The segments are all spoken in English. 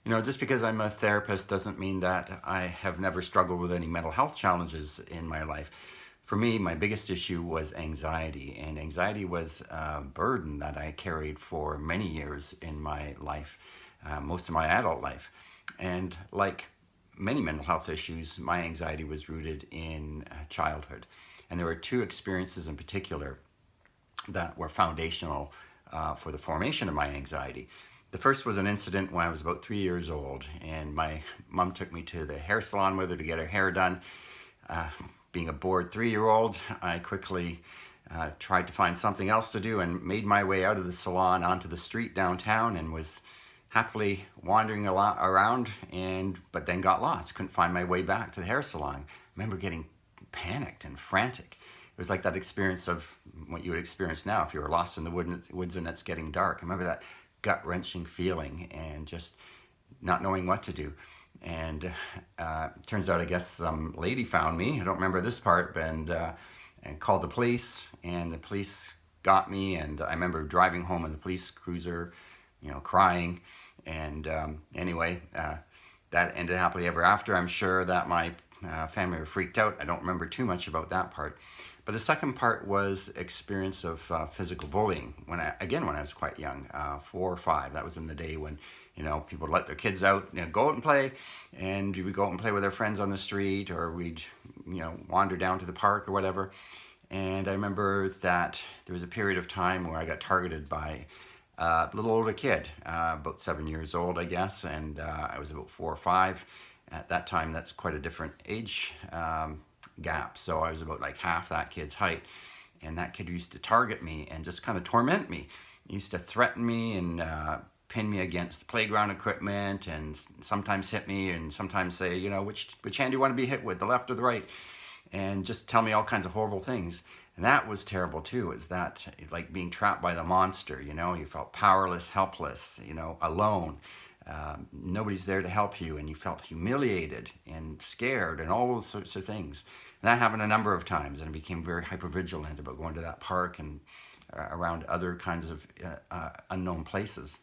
Just because I'm a therapist doesn't mean that I have never struggled with any mental health challenges in my life. For me, my biggest issue was anxiety, and anxiety was a burden that I carried for many years in my life, most of my adult life. And like many mental health issues, my anxiety was rooted in childhood. And there were two experiences in particular that were foundational for the formation of my anxiety. The first was an incident when I was about 3 years old, and my mom took me to the hair salon with her to get her hair done. Uh, Being a bored 3-year-old, I quickly tried to find something else to do and made my way out of the salon onto the street downtown and was happily wandering a lot around, but then got lost. Couldn't find my way back to the hair salon. I remember getting panicked and frantic. It was like that experience of what you would experience now if you were lost in the woods and it's getting dark. I remember that gut-wrenching feeling and just not knowing what to do. And turns out, I guess some lady found me. I don't remember this part, and called the police, and the police got me. And I remember driving home in the police cruiser, crying. And anyway, that ended happily ever after. I'm sure that my family were freaked out. I don't remember too much about that part. But the second part was experience of physical bullying when I was quite young, 4 or 5. That was in the day when people would let their kids out, go out and play, and we would go out and play with our friends on the street, or we'd wander down to the park or whatever. And I remember that there was a period of time where I got targeted by a little older kid, about 7 years old, I guess, and I was about 4 or 5. At that time, that's quite a different age gap. So I was about like half that kid's height. And that kid used to target me and just kind of torment me. He used to threaten me and pin me against the playground equipment, and sometimes hit me, and sometimes say, which hand do you want to be hit with, the left or the right? And just tell me all kinds of horrible things. And that was terrible too, is that like being trapped by the monster, you felt powerless, helpless, alone. Nobody's there to help you, and you felt humiliated and scared and all those sorts of things. And that happened a number of times, and I became very hypervigilant about going to that park and around other kinds of unknown places.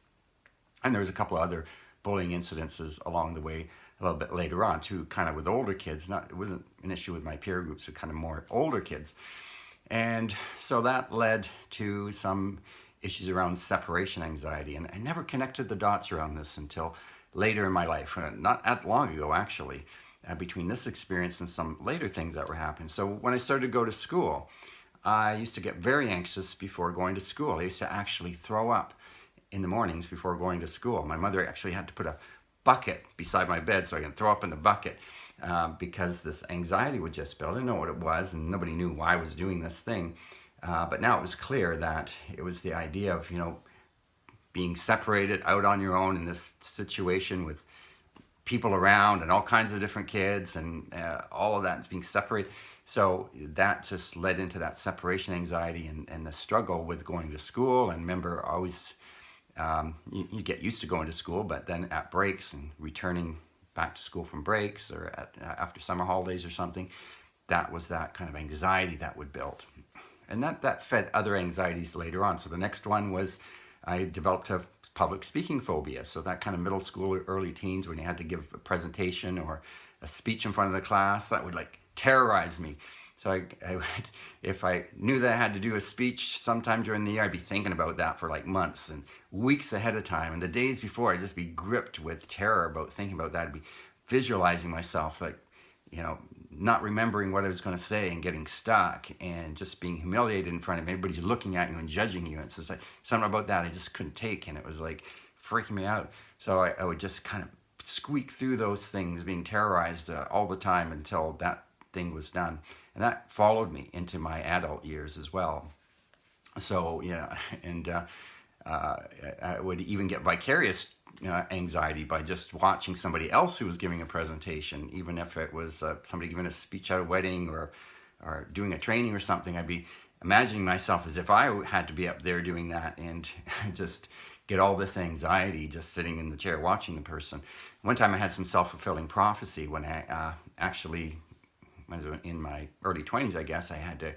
And there was a couple of other bullying incidences along the way a little bit later on too, kind of with older kids. It wasn't an issue with my peer groups, but kind of more older kids. And so that led to some issues around separation anxiety. And I never connected the dots around this until later in my life, not that long ago actually, between this experience and some later things that were happening. So when I started to go to school, I used to get very anxious before going to school. I used to actually throw up in the mornings before going to school. My mother actually had to put a bucket beside my bed so I can throw up in the bucket because this anxiety would just build. I didn't know what it was, and nobody knew why I was doing this thing. But now it was clear that it was the idea of, being separated out on your own in this situation with people around and all kinds of different kids and all of that is being separated. So that just led into that separation anxiety and the struggle with going to school. And remember, always you get used to going to school, but then at breaks and returning back to school from breaks or after summer holidays or something, that was that kind of anxiety that would build. And that fed other anxieties later on. So the next one was I developed a public speaking phobia. So that kind of middle school, early teens, when you had to give a presentation or a speech in front of the class, that would like terrorize me. So I would, if I knew that I had to do a speech sometime during the year, I'd be thinking about that for like months and weeks ahead of time. And the days before, I'd just be gripped with terror about thinking about that. I'd be visualizing myself like, not remembering what I was going to say and getting stuck and just being humiliated in front of everybody's looking at you and judging you. And it's just like something about that I just couldn't take, and it was like freaking me out. So I would just kind of squeak through those things, being terrorized all the time until that thing was done. And that followed me into my adult years as well. So yeah, and I would even get vicarious anxiety by just watching somebody else who was giving a presentation, even if it was somebody giving a speech at a wedding or doing a training or something. I'd be imagining myself as if I had to be up there doing that, and just get all this anxiety just sitting in the chair watching the person. One time I had some self-fulfilling prophecy when I actually was in my early 20s, I guess. I had to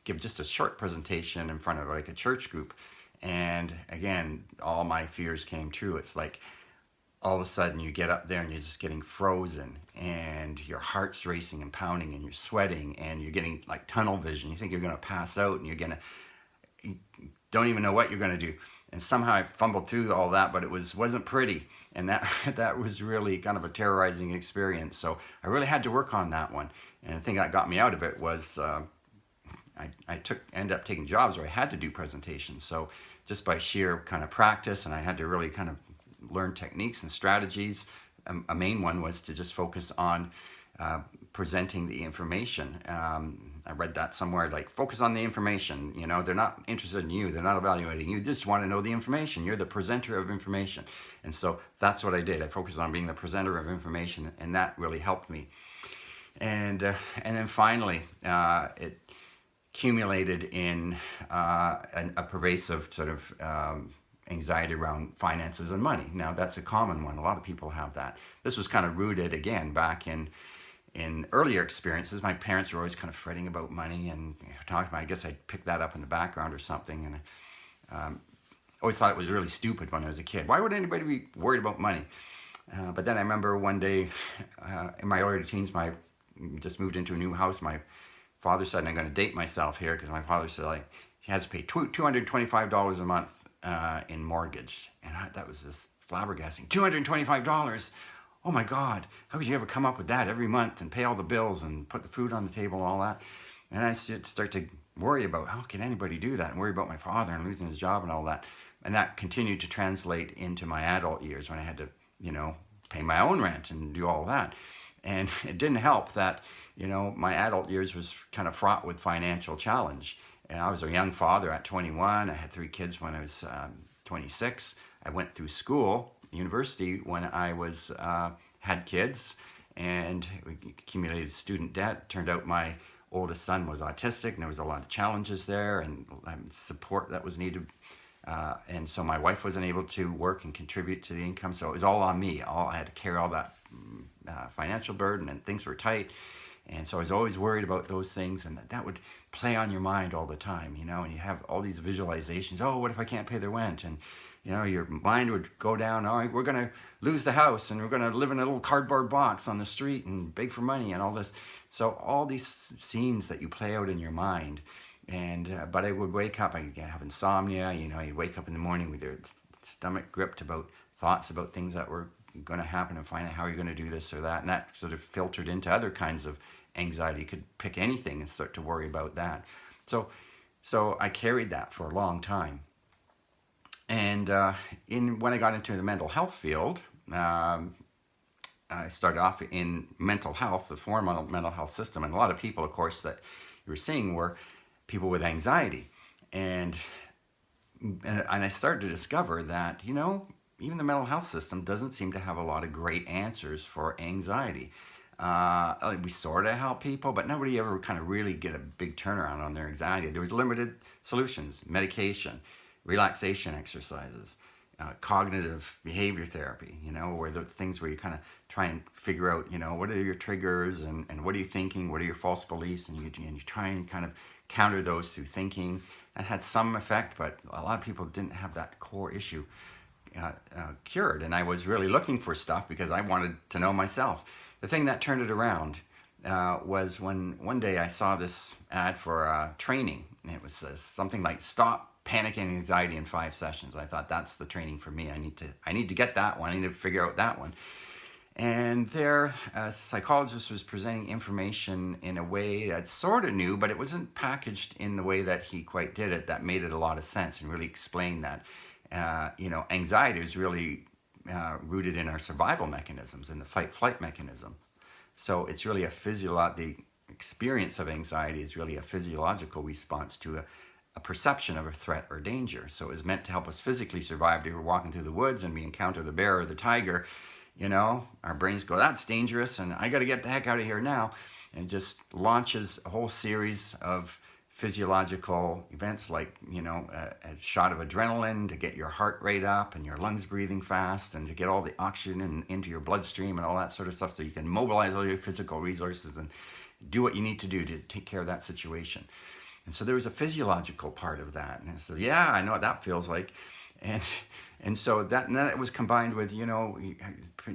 give just a short presentation in front of like a church group. And again, all my fears came true. It's like all of a sudden you get up there and you're just getting frozen, and your heart's racing and pounding, and you're sweating, and you're getting like tunnel vision. You think you're going to pass out, and you don't even know what you're going to do. And somehow I fumbled through all that, but it wasn't pretty, and that that was really kind of a terrorizing experience. So I really had to work on that one. And the thing that got me out of it was I ended up taking jobs where I had to do presentations. So just by sheer kind of practice, and I had to really kind of learn techniques and strategies. A main one was to just focus on presenting the information. I read that somewhere, like, focus on the information. You know, they're not interested in you. They're not evaluating you. They just want to know the information. You're the presenter of information. And so that's what I did. I focused on being the presenter of information, and that really helped me. And then finally, it accumulated in a pervasive sort of anxiety around finances and money. Now, that's a common one. A lot of people have that. This was kind of rooted, again, back in earlier experiences. My parents were always kind of fretting about money and talking about, I guess I picked that up in the background or something. And always thought it was really stupid when I was a kid. Why would anybody be worried about money? But then I remember one day in my early teens, just moved into a new house. My father said, and I'm going to date myself here, because my father said he has to pay $225 a month in mortgage. And that was just flabbergasting. $225. Oh my God, how could you ever come up with that every month and pay all the bills and put the food on the table and all that? And I start to worry about, how can anybody do that, and worry about my father and losing his job and all that. And that continued to translate into my adult years, when I had to, pay my own rent and do all that. And it didn't help that, my adult years was kind of fraught with financial challenge. And I was a young father at 21. I had 3 kids when I was 26. I went through school, university, when I was had kids, and we accumulated student debt. Turned out my oldest son was autistic, and there was a lot of challenges there, and support that was needed. And so my wife wasn't able to work and contribute to the income, so it was all on me. I had to carry all that financial burden, and things were tight. And so I was always worried about those things, and that would play on your mind all the time, and you have all these visualizations. Oh, what if I can't pay the rent? And, your mind would go down, oh, we're going to lose the house, and we're going to live in a little cardboard box on the street and beg for money and all this. So all these scenes that you play out in your mind. And but I would wake up, I'd have insomnia, you'd wake up in the morning with your stomach gripped about thoughts about things that were going to happen, and find out how you're going to do this or that. And that sort of filtered into other kinds of anxiety. You could pick anything and start to worry about that. So I carried that for a long time. And when I got into the mental health field, I started off in mental health, the formal mental health system. And a lot of people, of course, that you were seeing were people with anxiety. And I started to discover that, even the mental health system doesn't seem to have a lot of great answers for anxiety. We sort of help people, but nobody ever kind of really get a big turnaround on their anxiety. There was limited solutions: medication, relaxation exercises, cognitive behavior therapy, where the things where you kind of try and figure out, what are your triggers, and what are you thinking, what are your false beliefs, and you try and kind of counter those through thinking. That had some effect, but a lot of people didn't have that core issue cured. And I was really looking for stuff because I wanted to know myself. The thing that turned it around was when one day I saw this ad for training. And it was something like "Stop Panic and Anxiety in 5 Sessions." I thought, that's the training for me. I need to get that one. I need to figure out that one. And there, a psychologist was presenting information in a way that's sort of new, but it wasn't packaged in the way that he quite did it, that made it a lot of sense and really explained that, anxiety is really rooted in our survival mechanisms, in the fight-flight mechanism. So it's really the experience of anxiety is really a physiological response to a perception of a threat or danger. So it was meant to help us physically survive. If we're walking through the woods and we encounter the bear or the tiger, our brains go, that's dangerous, and I got to get the heck out of here now. And it just launches a whole series of physiological events, like, a shot of adrenaline to get your heart rate up and your lungs breathing fast, and to get all the oxygen into your bloodstream and all that sort of stuff, so you can mobilize all your physical resources and do what you need to do to take care of that situation. And so there was a physiological part of that. And I said, yeah, I know what that feels like. And And so and then it was combined with,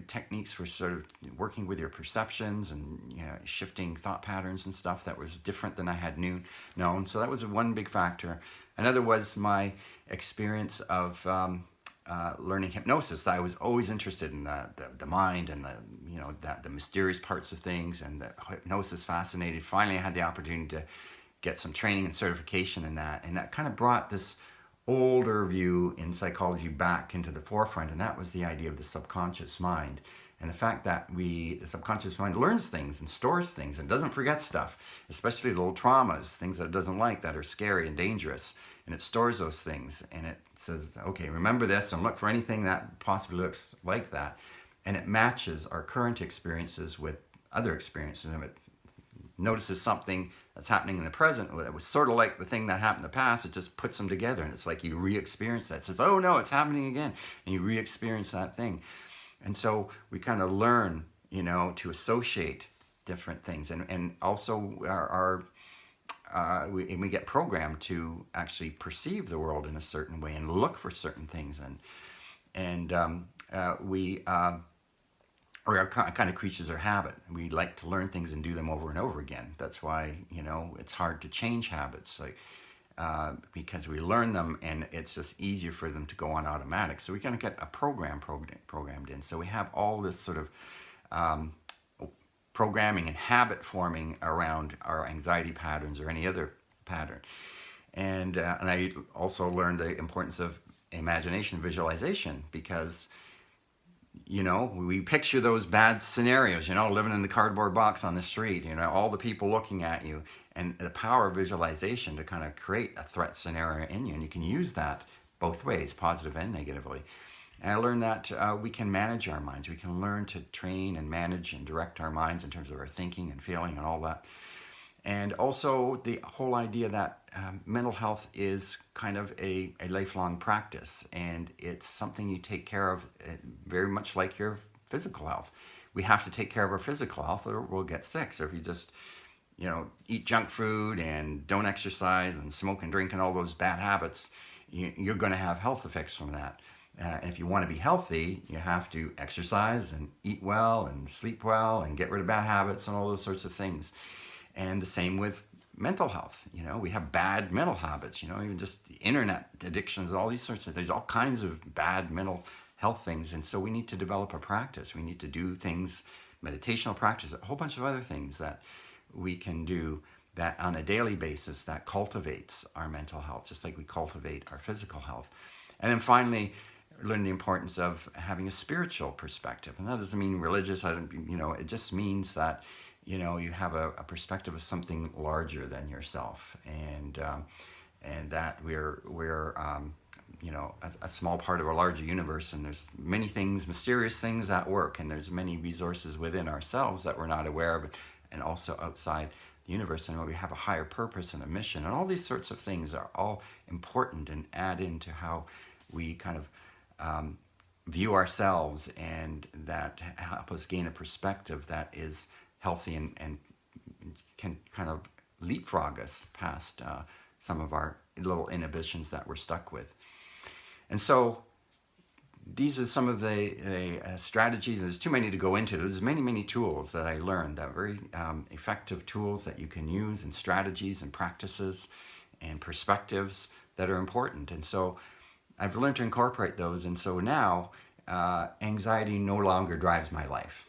techniques for sort of working with your perceptions and, shifting thought patterns and stuff that was different than I had known. So that was one big factor. Another was my experience of learning hypnosis. That I was always interested in the mind and the mysterious parts of things, and the hypnosis fascinated. Finally, I had the opportunity to get some training and certification in that, and that kind of brought this older view in psychology back into the forefront, and that was the idea of the subconscious mind, and the fact that the subconscious mind learns things and stores things and doesn't forget stuff, especially the little traumas, things that it doesn't like that are scary and dangerous, and it stores those things, and it says, okay, remember this and look for anything that possibly looks like that, and it matches our current experiences with other experiences, and it notices something that's happening in the present that was sort of like the thing that happened in the past. It just puts them together, and it's like you re-experience that. It says, oh no, it's happening again, and you re-experience that thing. And so we kind of learn, to associate different things, and also we get programmed to actually perceive the world in a certain way and look for certain things, and we're kind of creatures of habit. We like to learn things and do them over and over again. That's why, it's hard to change habits, because we learn them and it's just easier for them to go on automatic. So we kind of get a programmed in. So we have all this sort of programming and habit forming around our anxiety patterns or any other pattern. And I also learned the importance of imagination, visualization, because we picture those bad scenarios, living in the cardboard box on the street, all the people looking at you, and the power of visualization to kind of create a threat scenario in you. And you can use that both ways, positive and negatively. And I learned that we can manage our minds. We can learn to train and manage and direct our minds in terms of our thinking and feeling and all that. And also the whole idea that mental health is kind of a lifelong practice, and it's something you take care of very much like your physical health. We have to take care of our physical health or we'll get sick. So if you just, eat junk food and don't exercise and smoke and drink and all those bad habits, you're going to have health effects from that. And if you want to be healthy, you have to exercise and eat well and sleep well and get rid of bad habits and all those sorts of things. And the same with mental health. We have bad mental habits, even just the internet addictions, all these sorts of, there's all kinds of bad mental health things. And so we need to develop a practice. We need to do things, meditational practice, a whole bunch of other things that we can do that on a daily basis that cultivates our mental health, just like we cultivate our physical health. And then finally, learn the importance of having a spiritual perspective. And that doesn't mean religious, it just means that you have a perspective of something larger than yourself, and that we're a small part of a larger universe, and there's many things, mysterious things at work, and there's many resources within ourselves that we're not aware of, and also outside the universe, and we have a higher purpose and a mission, and all these sorts of things are all important and add into how we kind of view ourselves, and that help us gain a perspective that is healthy and can kind of leapfrog us past some of our little inhibitions that we're stuck with. And so these are some of the strategies. There's too many to go into. There's many tools that I learned, that very effective tools that you can use, and strategies and practices and perspectives that are important. And so I've learned to incorporate those. And so now anxiety no longer drives my life.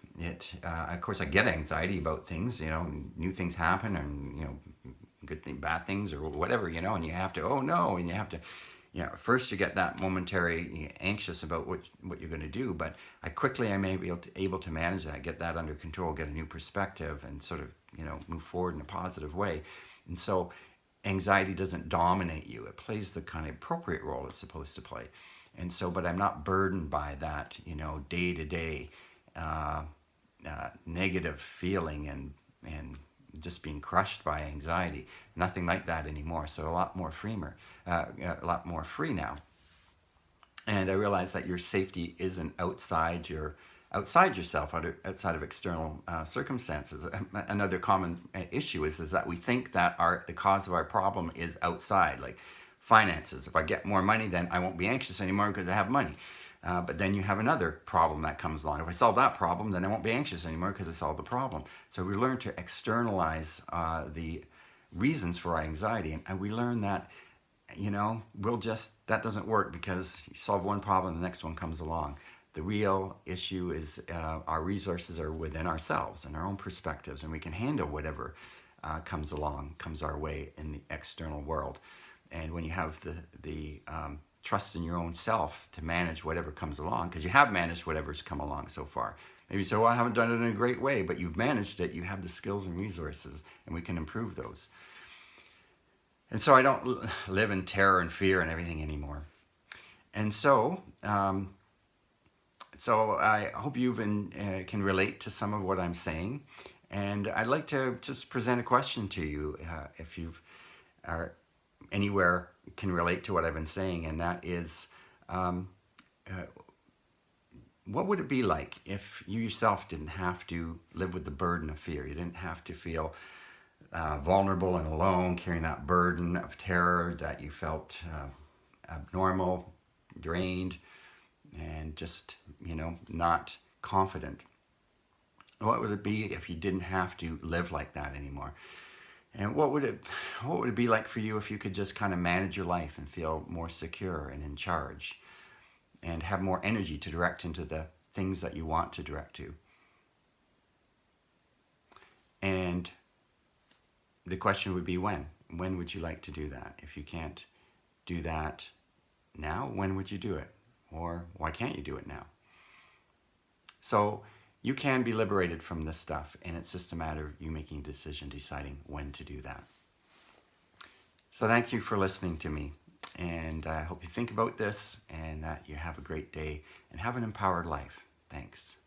Of course, I get anxiety about things, new things happen, and, good thing, bad things, or whatever, and you have to, oh no, and you have to, first you get that momentary anxious about what you're going to do, but I quickly am able to manage that, get that under control, get a new perspective, and sort of, move forward in a positive way. And so anxiety doesn't dominate you. It plays the kind of appropriate role it's supposed to play. And so, but I'm not burdened by that, day to day negative feeling and just being crushed by anxiety. Nothing like that anymore. So a lot more free now. And I realized that your safety isn't outside yourself, outside of external circumstances. Another common issue is that we think that the cause of our problem is outside, like finances. If I get more money, then I won't be anxious anymore because I have money. But then you have another problem that comes along. If I solve that problem, then I won't be anxious anymore because I solved the problem. So we learn to externalize the reasons for our anxiety, and we learn that, that doesn't work because you solve one problem, the next one comes along. The real issue is our resources are within ourselves and our own perspectives, and we can handle whatever comes our way in the external world. And when you have the trust in your own self to manage whatever comes along, because you have managed whatever's come along so far. Maybe you say, well, I haven't done it in a great way, but you've managed it. You have the skills and resources, and we can improve those. And so I don't live in terror and fear and everything anymore. And so, I hope you can relate to some of what I'm saying. And I'd like to just present a question to you, if you are anywhere can relate to what I've been saying, and that is, what would it be like if you yourself didn't have to live with the burden of fear? You didn't have to feel vulnerable and alone, carrying that burden of terror, that you felt abnormal, drained, and just, not confident. What would it be if you didn't have to live like that anymore? And what would it be like for you if you could just kind of manage your life and feel more secure and in charge, and have more energy to direct into the things that you want to direct to? And the question would be when? When would you like to do that? If you can't do that now, when would you do it? Or why can't you do it now? So you can be liberated from this stuff, and it's just a matter of you making a decision, deciding when to do that. So thank you for listening to me, and I hope you think about this and that you have a great day and have an empowered life. Thanks.